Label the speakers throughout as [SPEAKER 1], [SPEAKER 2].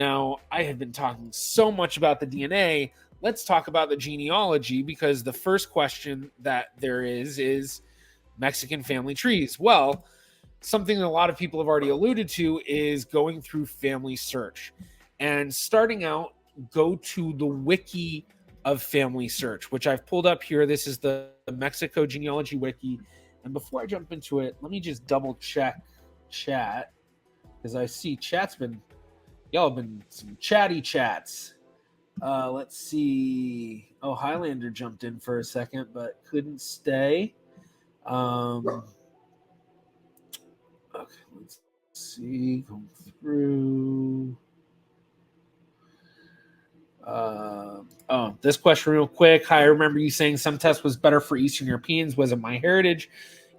[SPEAKER 1] Now, I have been talking so much about the DNA. Let's talk about the genealogy, because the first question that there is Mexican family trees. Well, something that a lot of people have already alluded to is going through family search. And starting out, go to the wiki of family search, which I've pulled up here. This is the Mexico genealogy wiki. And before I jump into it, let me just double check chat, because I see y'all have been some chatty chats. Let's see. Oh, Highlander jumped in for a second, but couldn't stay. Okay, let's see. Going through. This question real quick. Hi, I remember you saying some test was better for Eastern Europeans. Was it MyHeritage?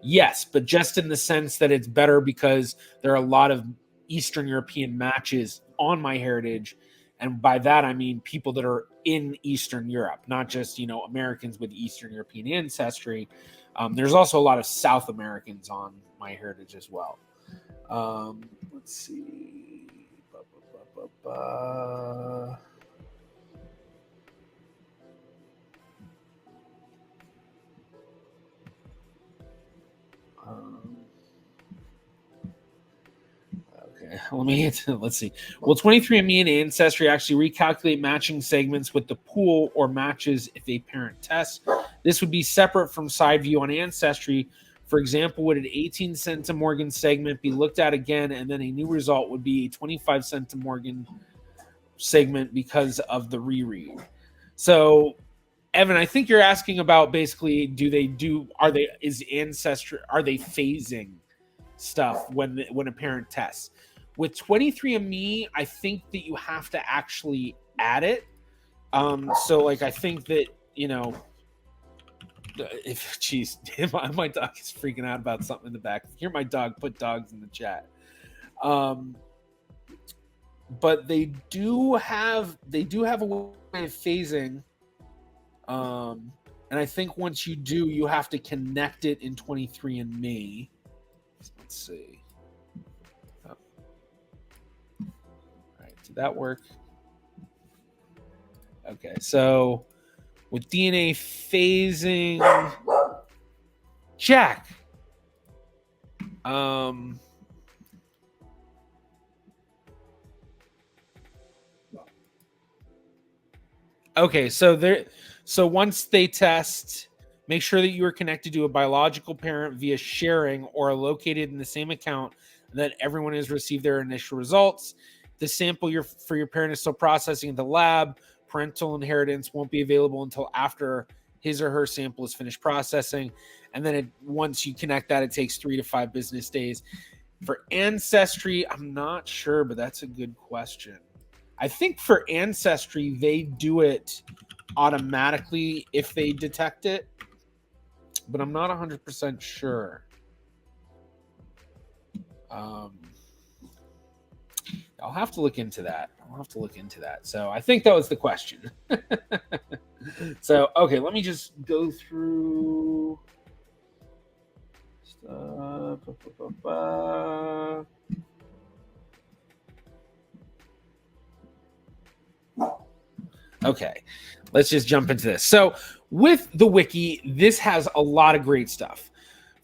[SPEAKER 1] Yes, but just in the sense that it's better because there are a lot of Eastern European matches on MyHeritage. And by that, I mean people that are in Eastern Europe, not just, Americans with Eastern European ancestry. There's also a lot of South Americans on MyHeritage as well. Let's see. Let's see. Will 23andMe and Ancestry actually recalculate matching segments with the pool or matches if a parent tests? This would be separate from side view on Ancestry. For example, would an 18 centimorgan segment be looked at again, and then a new result would be a 25 centimorgan segment because of the reread? So, Evan, I think you're asking about basically, are they phasing stuff when a parent tests? With 23andMe, I think that you have to actually add it. So I think that, my dog is freaking out about something in the back. If you hear my dog, put dogs in the chat. But they do have a way of phasing. And I think once you do, you have to connect it in 23andMe. Let's see. Did that work? Okay, so with DNA phasing, Jack. Okay, so once they test, make sure that you are connected to a biological parent via sharing or are located in the same account, and that everyone has received their initial results. The sample for your parent is still processing in the lab. Parental inheritance won't be available until after his or her sample is finished processing. And then once you connect that, it takes 3 to 5 business days. For Ancestry, I'm not sure, but that's a good question. I think for Ancestry, they do it automatically if they detect it, but I'm not 100% sure. I'll have to look into that. So I think that was the question. So, okay, let me just go through stuff. Okay, let's just jump into this. So with the wiki, this has a lot of great stuff.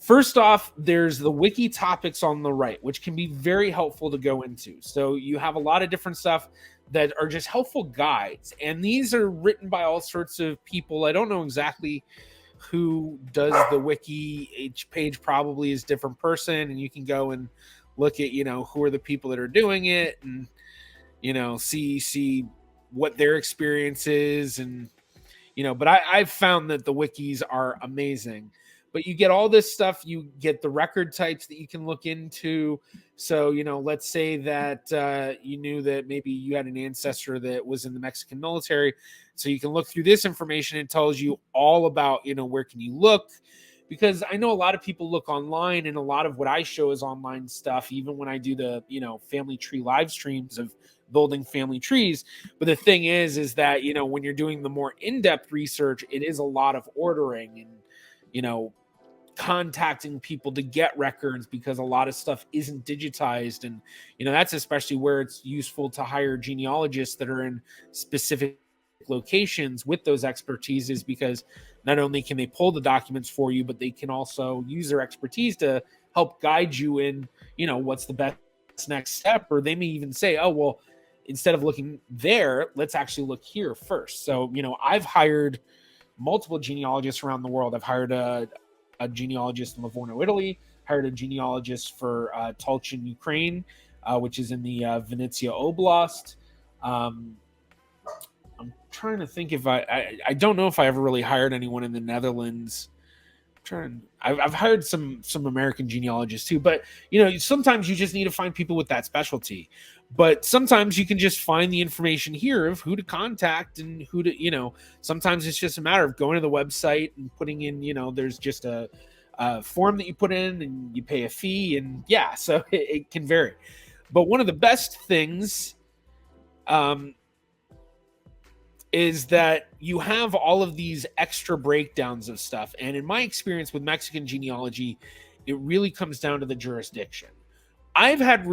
[SPEAKER 1] First off, there's the wiki topics on the right, which can be very helpful to go into. So you have a lot of different stuff that are just helpful guides. And these are written by all sorts of people. I don't know exactly who does the wiki. Each page probably is a different person. And you can go and look at, who are the people that are doing it and, see what their experience is. And, but I've found that the wikis are amazing. But you get all this stuff. You get the record types that you can look into. So, let's say that you knew that maybe you had an ancestor that was in the Mexican military. So you can look through this information. It tells you all about, where can you look? Because I know a lot of people look online, and a lot of what I show is online stuff, even when I do the, family tree live streams of building family trees. But the thing is that, when you're doing the more in-depth research, it is a lot of ordering and, contacting people to get records because a lot of stuff isn't digitized. And, that's especially where it's useful to hire genealogists that are in specific locations with those expertises, because not only can they pull the documents for you, but they can also use their expertise to help guide you in, what's the best next step. Or they may even say, oh, well, instead of looking there, let's actually look here first. So, I've hired multiple genealogists around the world. I've hired a genealogist in Livorno, Italy, hired a genealogist for Tulchin, Ukraine, which is in the Vinnytsia Oblast. I'm trying to think if I don't know if I ever really hired anyone in the Netherlands. I've hired some American genealogists too, but sometimes you just need to find people with that specialty. But sometimes you can just find the information here of who to contact and who to, sometimes it's just a matter of going to the website and putting in, there's just a form that you put in and you pay a fee, and so it can vary. But one of the best things is that you have all of these extra breakdowns of stuff. And in my experience with Mexican genealogy, it really comes down to the jurisdiction. I've had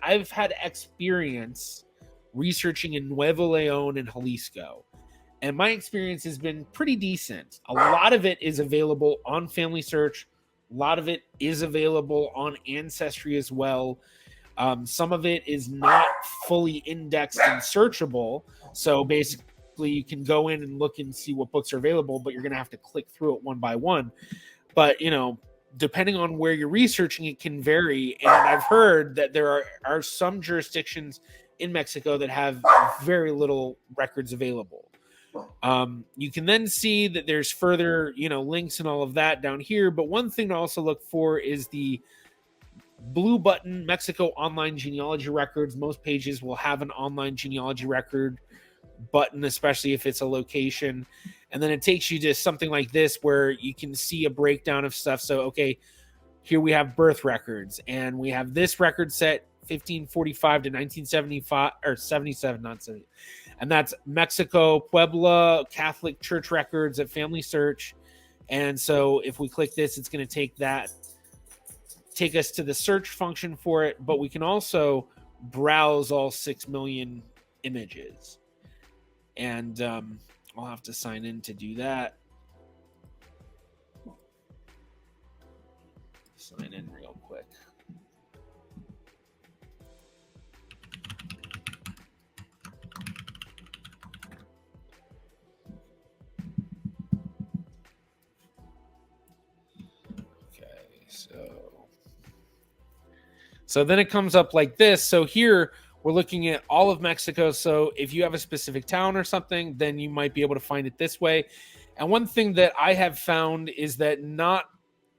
[SPEAKER 1] I've had experience researching in Nuevo León and Jalisco. And my experience has been pretty decent. A lot of it is available on Family Search. A lot of it is available on Ancestry as well. Some of it is not fully indexed and searchable. So basically you can go in and look and see what books are available, but you're going to have to click through it one by one. But, depending on where you're researching, it can vary. And I've heard that there are some jurisdictions in Mexico that have very little records available. You can then see that there's further, links and all of that down here. But one thing to also look for is the blue button, Mexico Online Genealogy Records. Most pages will have an online genealogy record button, especially if it's a location. And then it takes you to something like this where you can see a breakdown of stuff. So, okay, here we have birth records, and we have this record set 1545 to 1975 or 77, not 70. And that's Mexico, Puebla Catholic Church records at Family Search. And so if we click this, it's going to take us to the search function for it, but we can also browse all 6 million images. And I'll have to sign in to do that. Sign in real quick. So then it comes up like this. So here we're looking at all of Mexico. So if you have a specific town or something, then you might be able to find it this way. And one thing that I have found is that not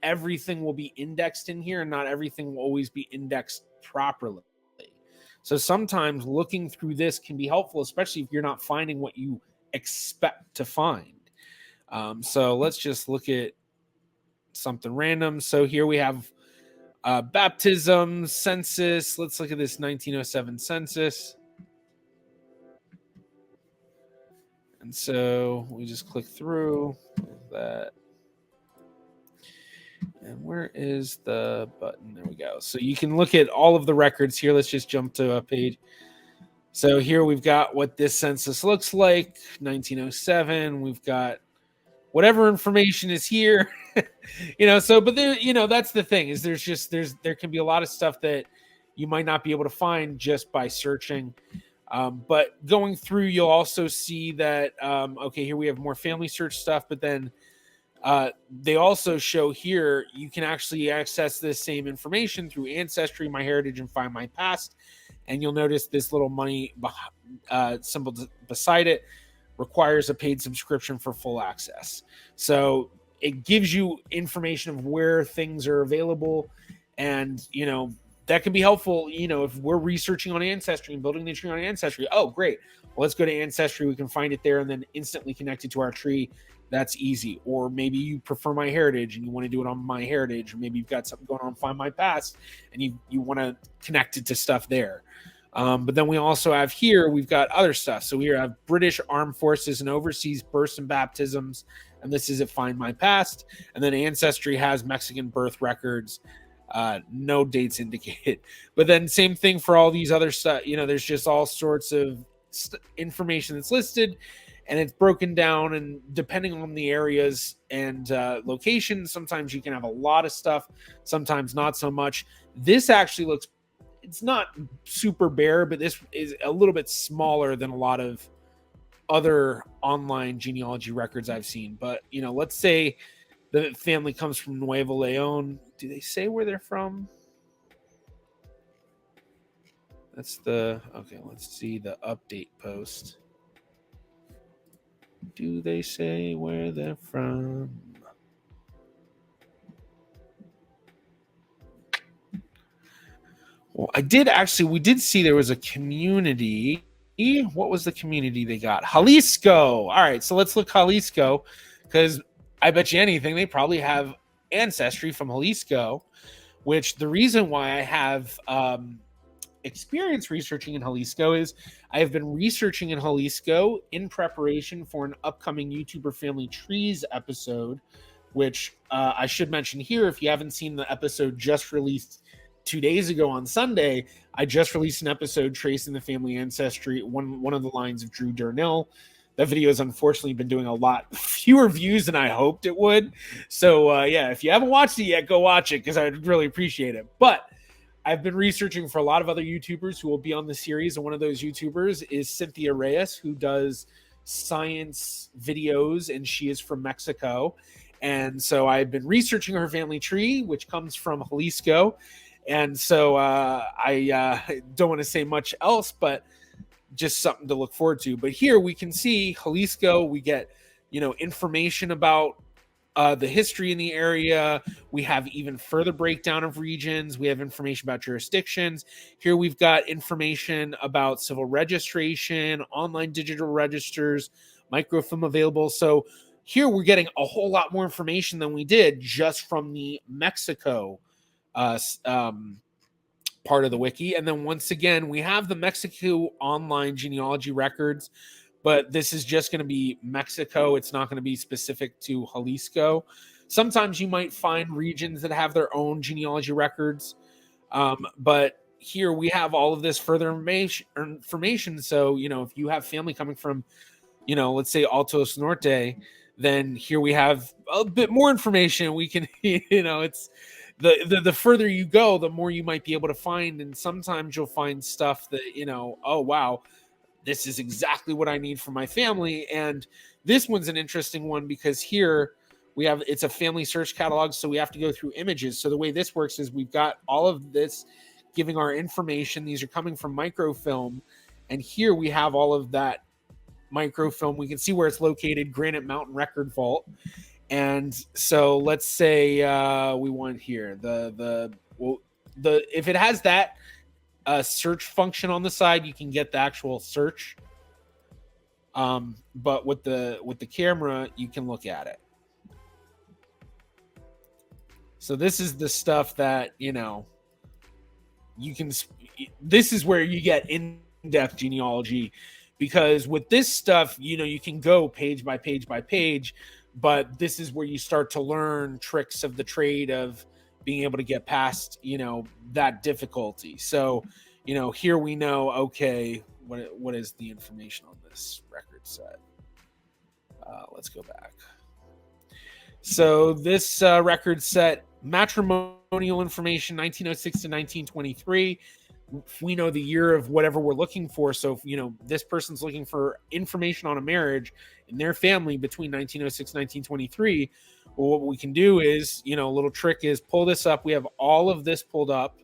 [SPEAKER 1] everything will be indexed in here, and not everything will always be indexed properly. So sometimes looking through this can be helpful, especially if you're not finding what you expect to find. So let's just look at something random. So here we have baptism, census. Let's look at this 1907 census. And so we just click through that. And where is the button? There we go. So you can look at all of the records here. Let's just jump to a page. So here we've got what this census looks like, 1907. We've got whatever information is here, but there, that's the thing, is there can be a lot of stuff that you might not be able to find just by searching. But going through, you'll also see that, okay, here we have more Family Search stuff, but then they also show here, you can actually access this same information through Ancestry, MyHeritage, and Find My Past. And you'll notice this little money symbol beside it requires a paid subscription for full access. So it gives you information of where things are available. And, that can be helpful, if we're researching on Ancestry and building the tree on Ancestry. Oh, great. Well, let's go to Ancestry. We can find it there and then instantly connect it to our tree. That's easy. Or maybe you prefer MyHeritage and you want to do it on MyHeritage. Or maybe you've got something going on Find My Past and you want to connect it to stuff there. But then we also have here, we've got other stuff. So we have British Armed Forces and Overseas Births and Baptisms, and this is at Find My Past. And then Ancestry has Mexican birth records, no dates indicated. But then same thing for all these other stuff. There's just all sorts of information that's listed, and it's broken down, and depending on the areas and locations, sometimes you can have a lot of stuff, sometimes not so much. This actually looks, it's not super bare, but this is a little bit smaller than a lot of other online genealogy records I've seen. But let's say the family comes from Nuevo Leon. Do they say where they're from? Okay, let's see the update post. Do they say where they're from? Well, we did see there was a community. What was the community they got? Jalisco. All right, so let's look Jalisco, because I bet you anything they probably have ancestry from Jalisco, which the reason why I have experience researching in Jalisco is I have been researching in Jalisco in preparation for an upcoming YouTuber Family Trees episode, which I should mention here, if you haven't seen the episode just released 2 days ago on Sunday, I just released an episode tracing the family ancestry, one of the lines of Drew Darnell. That video has unfortunately been doing a lot fewer views than I hoped it would. So yeah, if you haven't watched it yet, go watch it, because I'd really appreciate it. But I've been researching for a lot of other YouTubers who will be on the series, and one of those YouTubers is Cynthia Reyes, who does science videos, and she is from Mexico. And so I've been researching her family tree, which comes from Jalisco. And so I don't want to say much else, but just something to look forward to. But here we can see Jalisco. We get, information about the history in the area. We have even further breakdown of regions. We have information about jurisdictions. Here we've got information about civil registration, online digital registers, microfilm available. So here we're getting a whole lot more information than we did just from the Mexico part of the wiki. And then once again, we have the Mexico online genealogy records, but this is just going to be Mexico. It's not going to be specific to Jalisco. Sometimes you might find regions that have their own genealogy records, but here we have all of this further information. So, if you have family coming from, let's say Altos Norte, then here we have a bit more information. We can, it's the further you go, the more you might be able to find. And sometimes you'll find stuff that, oh, wow, this is exactly what I need for my family. And this one's an interesting one, because here it's a family search catalog. So we have to go through images. So the way this works is we've got all of this giving our information. These are coming from microfilm. And here we have all of that microfilm. We can see where it's located, Granite Mountain Record Vault. And so let's say we want here if it has that search function on the side, you can get the actual search. But with the camera, you can look at it. So this is the stuff that you can. This is where you get in-depth genealogy, because with this stuff, you can go page by page by page. But this is where you start to learn tricks of the trade of being able to get past, that difficulty. So, here we know, okay, what is the information on this record set? Let's go back. So this record set, matrimonial information, 1906 to 1923. We know the year of whatever we're looking for. So, this person's looking for information on a marriage in their family between 1906 and 1923. Well, what we can do is, a little trick is pull this up. We have all of this pulled up,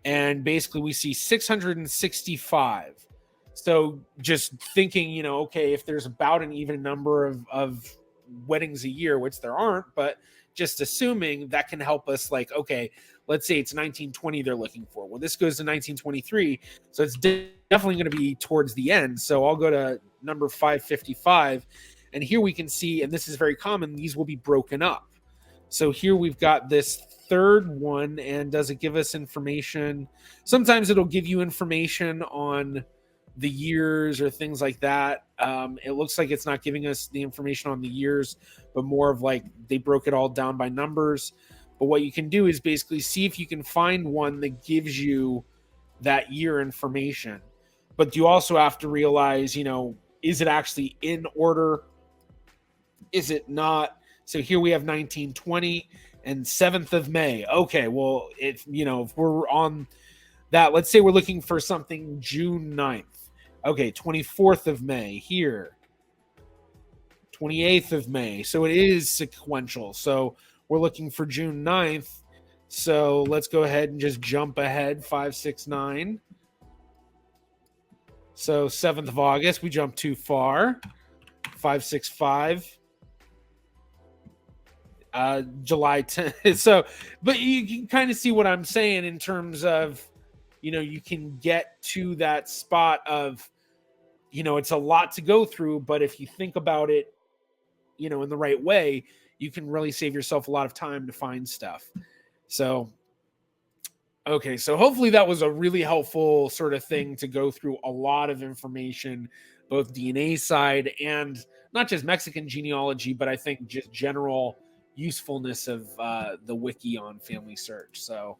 [SPEAKER 1] and basically we see 665. So just thinking, okay, if there's about an even number of weddings a year, which there aren't, but just assuming that can help us, like, okay, let's say it's 1920 they're looking for. Well, this goes to 1923, so it's definitely going to be towards the end. So I'll go to number 555, and here we can see, and this is very common, these will be broken up. So here we've got this third one, and does it give us information? Sometimes it'll give you information on the years or things like that. It looks like it's not giving us the information on the years, but more of like they broke it all down by numbers. But what you can do is basically see if you can find one that gives you that year information. But you also have to realize, is it actually in order? Is it not? So here we have 1920 and 7th of May. Okay, well, if we're on that, let's say we're looking for something June 9th. Okay, 24th of May here. 28th of May. So it is sequential. So we're looking for June 9th. So let's go ahead and just jump ahead 569. So 7th of August, we jumped too far. 565. July 10th. So, but you can kind of see what I'm saying in terms of, you can get to that spot of, it's a lot to go through, but if you think about it, in the right way, you can really save yourself a lot of time to find stuff. So, okay, so hopefully that was a really helpful sort of thing to go through a lot of information, both DNA side and not just Mexican genealogy, but I think just general usefulness of the wiki on family search. So